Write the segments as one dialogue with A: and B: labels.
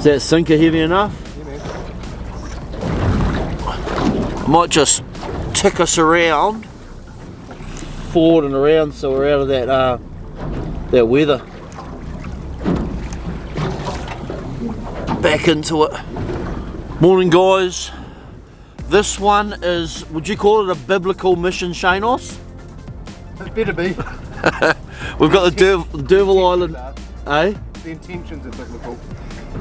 A: Is that sinker heavy enough?
B: Yeah, man.
A: I might just tick us around, forward and around, so we're out of that weather. Back into it. Morning, guys. This one is, would you call it a biblical mission, Shanos?
B: It better be.
A: We've got the D'Urville Island, eh?
B: The intentions are biblical.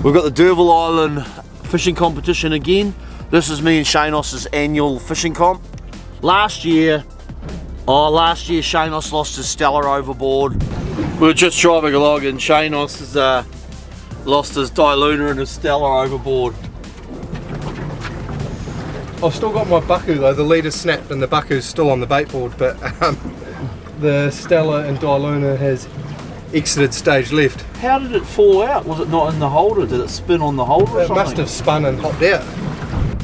A: We've got the D'Urville Island fishing competition again. This is me and Shanos' annual fishing comp. Last year Shanos lost his Stella overboard. We were just driving along and Shanos has lost his Diluna and his Stella overboard.
B: I've still got my bucku though, the leader snapped and the bucku's still on the bait board, but the Stella and Diluna has exited stage left.
A: How did it fall out? Was it not in the holder? Did it spin on the holder or
B: It
A: something?
B: must have spun and hopped out.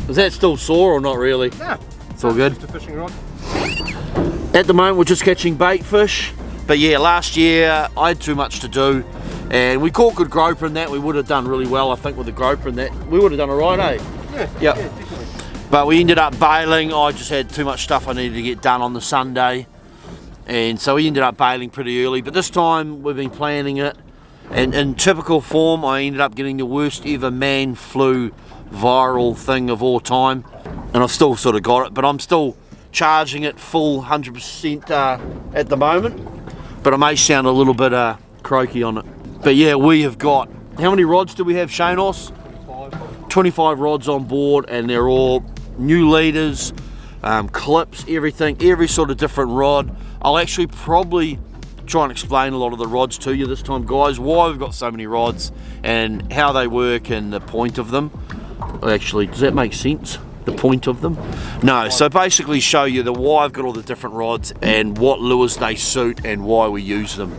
A: Is that still sore or not really?
B: No,
A: it's all good.
B: just a fishing rod.
A: At the moment we're just catching bait fish, but yeah, last year I had too much to do and we caught good groper in that. We would have done really well, I think, with the groper in that. We would have done alright, eh?
B: Yeah,
A: Yep.
B: yeah, definitely.
A: But we ended up bailing. I just had too much stuff I needed to get done on the Sunday, and so we ended up bailing pretty early. But this time we've been planning it, and in typical form I ended up getting the worst ever man flu viral thing of all time, and I've still sort of got it, but I'm still charging it full 100% at the moment, but I may sound a little bit croaky on it. But yeah, we have got, how many rods do we have, Shanos? 25 rods on board, and they're all new leaders, clips, everything, every sort of different rod. I'll actually probably try and explain a lot of the rods to you this time, guys, why we've got so many rods and how they work and the point of them. Actually, does that make sense? The point of them? No, so basically show you the why I've got all the different rods and what lures they suit and why we use them.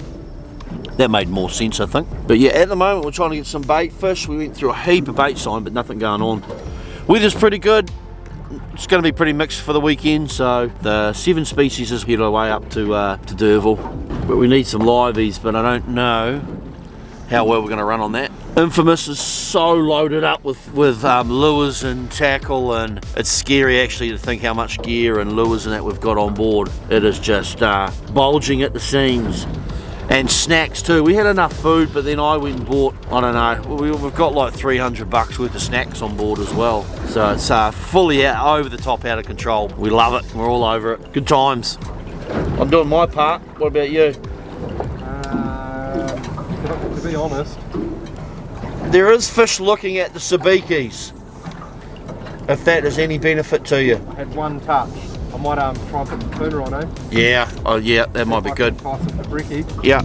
A: That made more sense, I think. But yeah, at the moment we're trying to get some bait fish. We went through a heap of bait sign, but nothing going on. Weather's pretty good. It's going to be pretty mixed for the weekend, so the 7 species is headed away up to D'Urville. But we need some liveys, but I don't know how well we're going to run on that. Infamous is so loaded up with lures and tackle, and it's scary actually to think how much gear and lures and that we've got on board. It is just bulging at the seams. And snacks too. We had enough food, but then I went and bought, I don't know, we've got like $300 worth of snacks on board as well. So it's fully over the top, out of control. We love it. We're all over it. Good times. I'm doing my part. What about you?
B: To be honest,
A: there is fish looking at the sabikis, if that is any benefit to you.
B: I had one touch. I might try and put the tuner on, eh?
A: Yeah, oh yeah, that might be good. Yeah.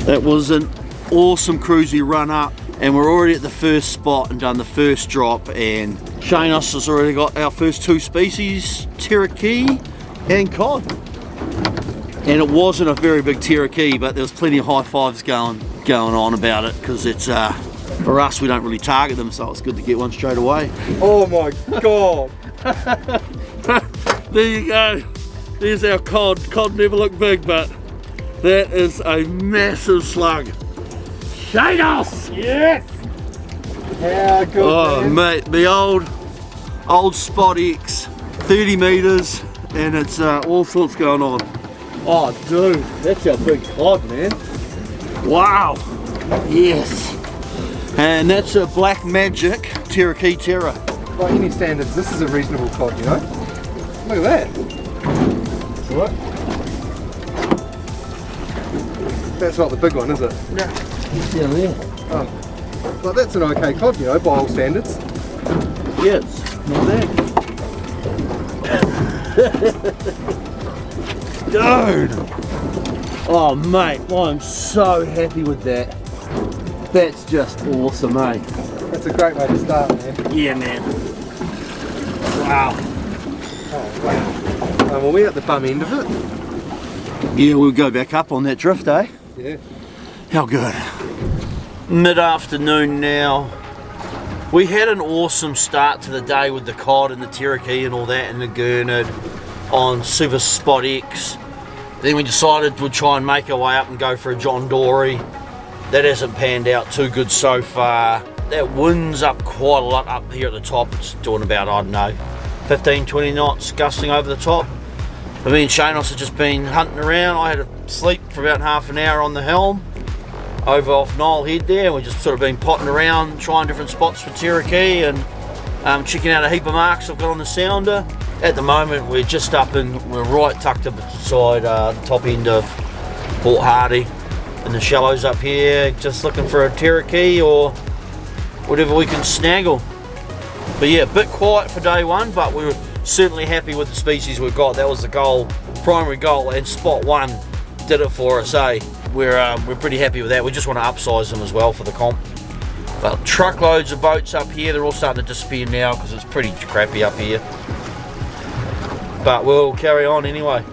A: That was an awesome cruisy run up, and we're already at the first spot and done the first drop, and Shanos has already got our first 2 species, Cherokee and cod. And it wasn't a very big Cherokee, but there was plenty of high fives going on about it, because it's for us, we don't really target them, so it's good to get one straight away.
B: Oh my god!
A: There you go. There's our cod. Cod never look big, but that is a massive slug. Shanos!
B: Yes! How good,
A: Oh,
B: man.
A: mate, the old Spot X, 30 metres, and it's all sorts going on. Oh, dude, that's our big cod, man. Wow. Yes. And that's a Black Magic Cherokee Terror.
B: By any standards, this is a reasonable cod, you know? Look at that. That's alright. That's not the big one, is it?
A: No. It's down there.
B: Oh. Well, that's an okay cod, you know, by all standards.
A: Yes, not bad. Dude! Oh, mate, I'm so happy with that. That's just awesome, eh?
B: That's a great way to start, man.
A: Yeah, man. Wow.
B: Oh, wow. Well, we're at the bum end of it.
A: Yeah, we'll go back up on that drift, eh?
B: Yeah.
A: How good. Mid-afternoon now. We had an awesome start to the day with the cod and the Cherokee and all that, and the gurnard on Super Spot X. Then we decided we'd try and make our way up and go for a John Dory. That hasn't panned out too good so far. That wind's up quite a lot up here at the top. It's doing about, I don't know, 15, 20 knots gusting over the top. But me and Shanos have just been hunting around. I had to sleep for about half an hour on the helm over off Nile Head there, and we've just sort of been potting around, trying different spots for Cherokee and checking out a heap of marks I've got on the sounder. At the moment we're just up in, we're right tucked up beside the top end of Port Hardy in the shallows up here, just looking for a Cherokee or whatever we can snaggle. But yeah, a bit quiet for day one, but we were certainly happy with the species we've got. That was the goal, primary goal, and spot one did it for us, eh? We're pretty happy with that. We just want to upsize them as well for the comp. But truckloads of boats up here, they're all starting to disappear now because it's pretty crappy up here. But we'll carry on anyway.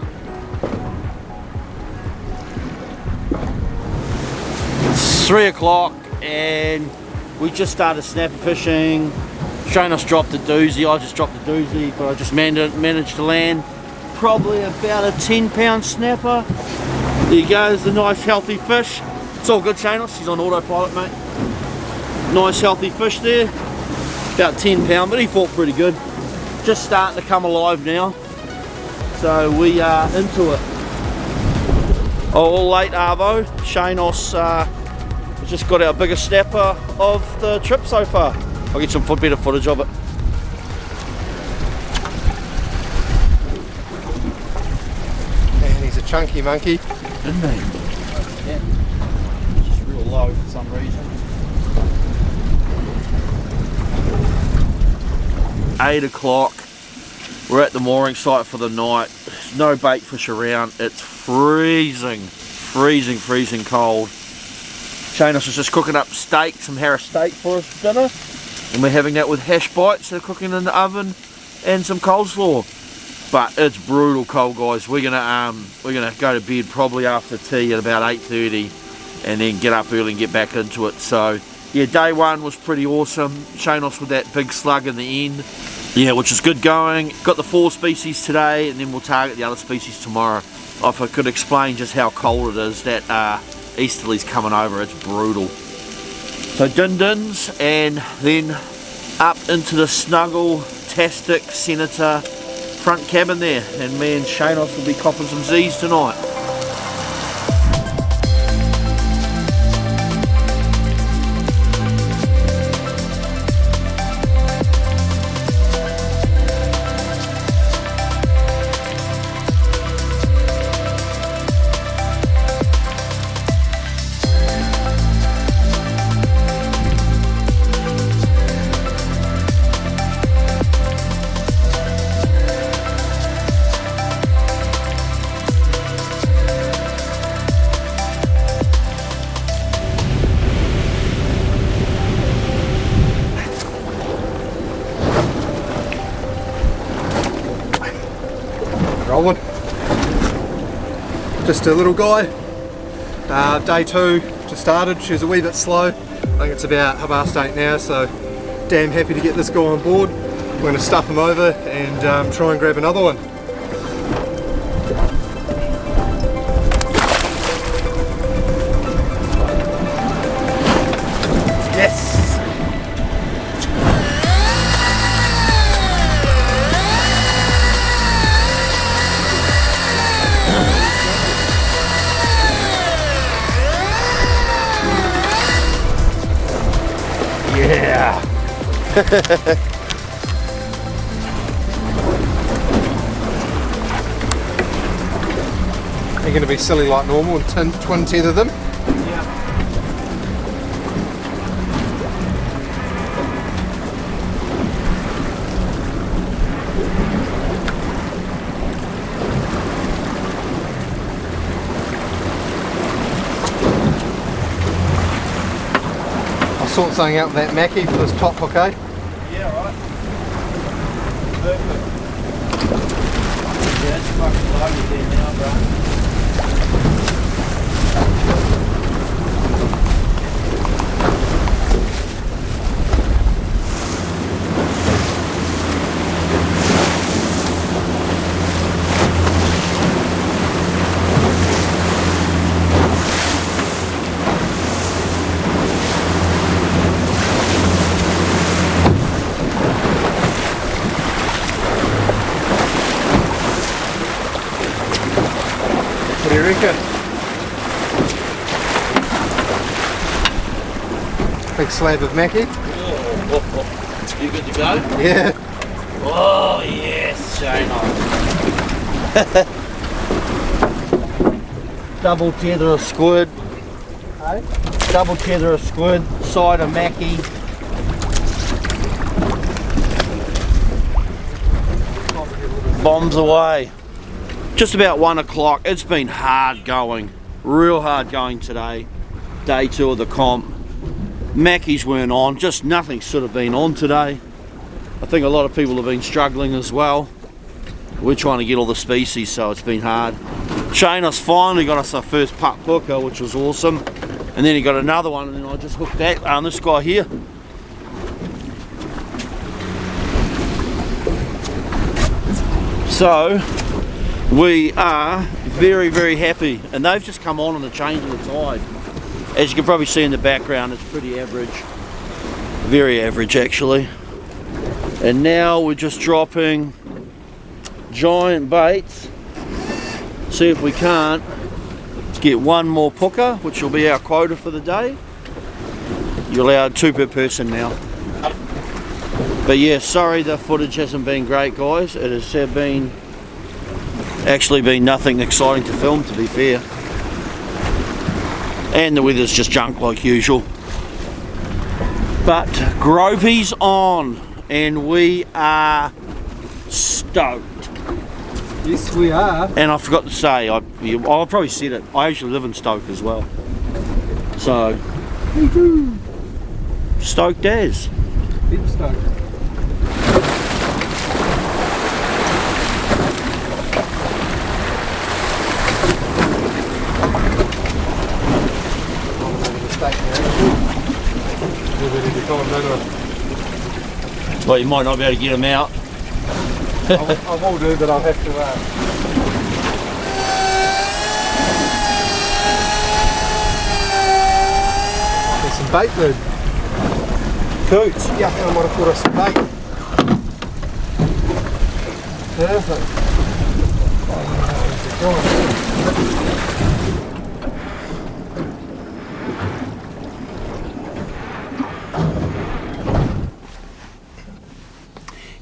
A: It's 3 o'clock and we just started snapper fishing. Shanos dropped a doozy, I just dropped a doozy, but I just managed to land probably about a 10-pound snapper. There you go, there's a nice healthy fish. It's all good, Shanos, he's on autopilot, mate. Nice healthy fish there, about 10 pound, but he fought pretty good. Just starting to come alive now, so we are into it. All late arvo. Shanos has just got our biggest snapper of the trip so far. I'll get some better footage of it.
B: Man, he's a chunky monkey.
A: Isn't he? Yeah. Just real low for some reason. 8 o'clock. We're at the mooring site for the night. There's no bait fish around. It's freezing cold. Shanos is just cooking up steak, some Harris steak for us for dinner. And we're having that with hash bites that are cooking in the oven and some coleslaw. But it's brutal cold, guys. We're gonna go to bed probably after tea at about 8:30 and then get up early and get back into it. So yeah, day one was pretty awesome. Shanos with that big slug in the end. Yeah, which is good going. Got the 4 species today and then we'll target the other species tomorrow. If I could explain just how cold it is, that easterly's coming over, it's brutal. So din-dins and then up into the snuggle-tastic Senator front cabin there, and me and Shanos will be copping some Z's tonight.
B: Rolling. Just a little guy. Day 2 just started. She was a wee bit slow. I think it's about 8:30 now, so damn happy to get this guy on board. We're going to stuff him over and try and grab another one. Yes! Yeah! You're going to be silly like normal and twin tether them?
A: Yeah.
B: Sort something out with that Mackie for this top hook, eh?
A: Yeah, right. Perfect. Yeah, it's fucking loaded there now, bro.
B: you reckon? Big slab of Mackie.
A: Oh. You good to go?
B: Yeah.
A: Oh yes, Shano. Double tether of squid.
B: Hey?
A: Double tether of squid, side of Mackie. Bombs away. Just about 1 o'clock. It's been hard going, real hard going today. Day 2 of the comp. Mackies weren't on, just nothing should have been on today. I think a lot of people have been struggling as well. We're trying to get all the species, so it's been hard. Shana's finally got us our first Hapuka, which was awesome. And then he got another one, and then I just hooked that on this guy here. So we are very, very happy, and they've just come on the change of the tide. As you can probably see in the background, it's pretty average, very average actually. And now we're just dropping giant baits. See if we can't get one more puka, which will be our quota for the day. You're allowed 2 per person now. But yeah, sorry the footage hasn't been great, guys. It has actually been nothing exciting to film, to be fair. And the weather's just junk like usual. But gropey's on, and we are stoked.
B: Yes, we are.
A: And I forgot to say, I've probably said it, I actually live in Stoke as well. So, stoked as.
B: Deep stoked.
A: Well, you might not be able to get them out.
B: I will do, but I'll have to there's some bait, dude.
A: Coots.
B: Yeah, I think I might have caught us some bait. Perfect.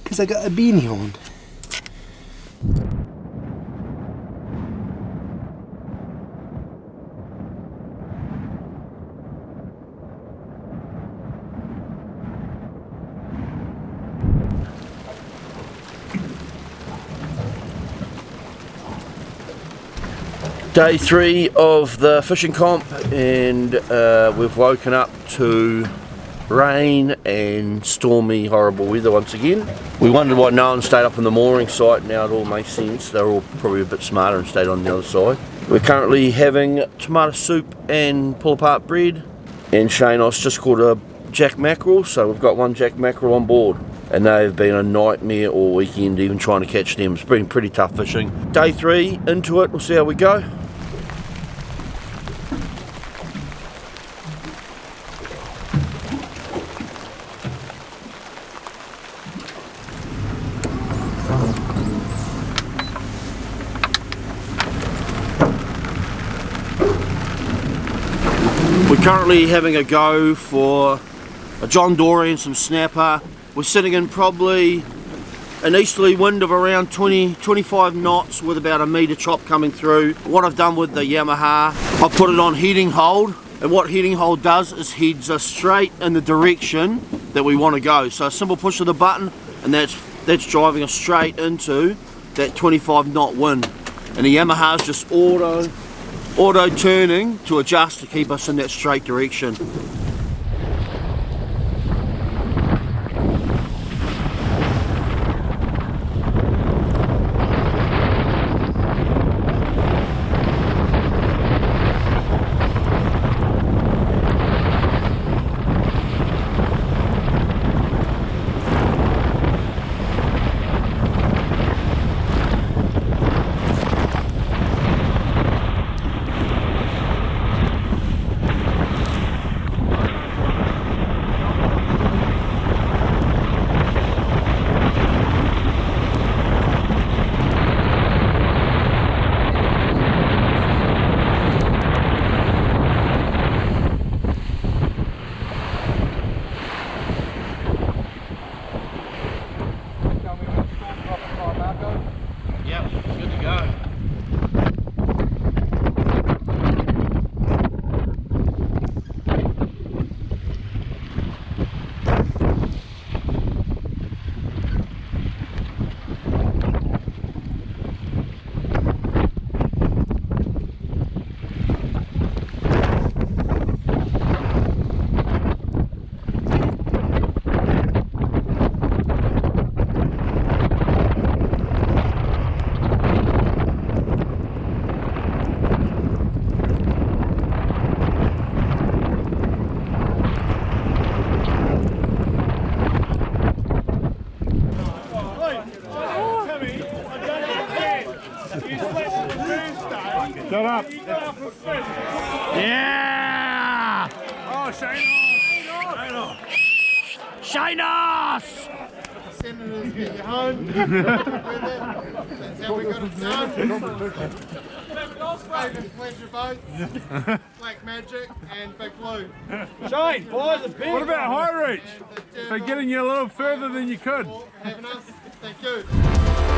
B: Because I got a beanie on.
A: Day 3 of the fishing comp, and we've woken up to rain and stormy, horrible weather once again. We wondered why no one stayed up on the mooring site. Now it all makes sense. They're all probably a bit smarter and stayed on the other side. We're currently having tomato soup and pull apart bread, and Shanos just caught a jack mackerel, so we've got 1 jack mackerel on board. And they've been a nightmare all weekend, even trying to catch them. It's been pretty tough fishing. Day 3 into it, we'll see how we go. We're currently having a go for a John Dory and some snapper. We're sitting in probably an easterly wind of around 20-25 knots with about a metre chop coming through. What I've done with the Yamaha, I've put it on heading hold, and what heading hold does is heads us straight in the direction that we want to go. So a simple push of the button, and that's driving us straight into that 25 knot wind. And the Yamaha's just auto turning to adjust to keep us in that straight direction.
C: up.
A: Yeah!
C: Oh,
A: Shinos!
B: Senators get you home. That's how we got it done. Favorite pleasure boats, Black Magic and Big Blue.
C: Shane, boys, what about High Reach?
B: And
C: For getting you a little further than you could.
B: for having us. Thank you.